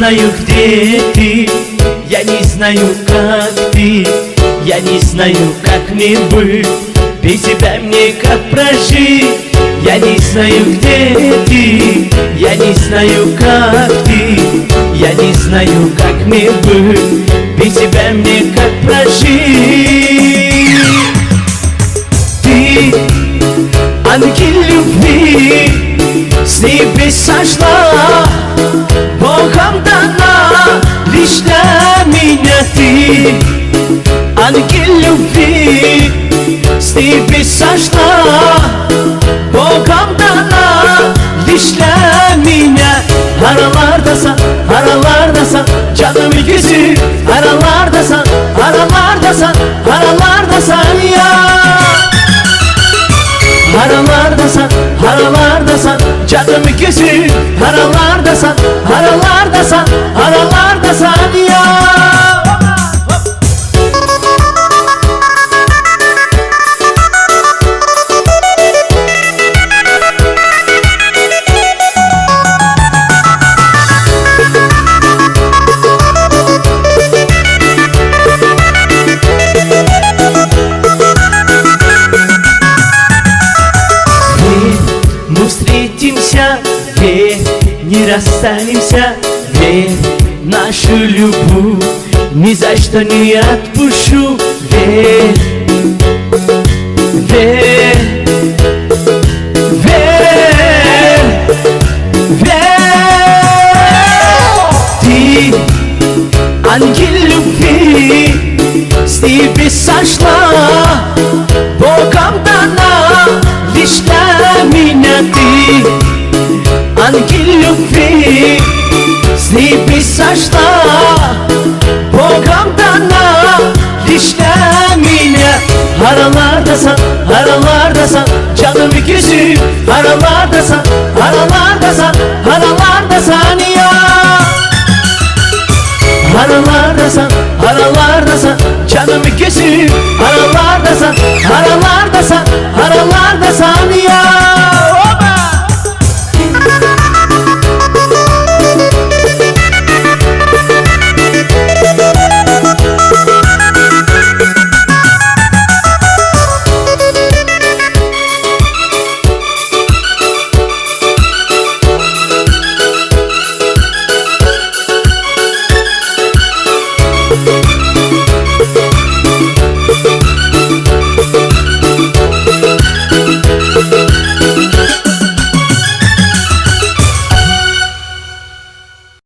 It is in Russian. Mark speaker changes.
Speaker 1: знаю, где ты, я не знаю, как ты, я не знаю, как мне быть, без тебя мне как прожить. Я не знаю, где ты, я не знаю, как ты, я не знаю, как мне быть, без тебя мне как прожить. Ты ангел любви, с небес сошла, Богом дана лишь для меня ты. Ангел любви, с небес сошла, Богом дана лишь для меня. Aralardasın, aralardasın, canım ikisi. Aralardasın, aralardasın, aralardasın ya. Aralardasın, aralardasın, canım ikisi. Aralardasın, aralardasın, aralardasın ya. Мы встретимся, верь, не расстанемся, верь, нашу любовь ни за что не отпущу, верь, верь, верь, верь. Ты ангел любви, с небес сошла, Богом дана лишь для меня ты. Ангел любви, с небес сошла, Богом дана лишь для меня. Aralardasın,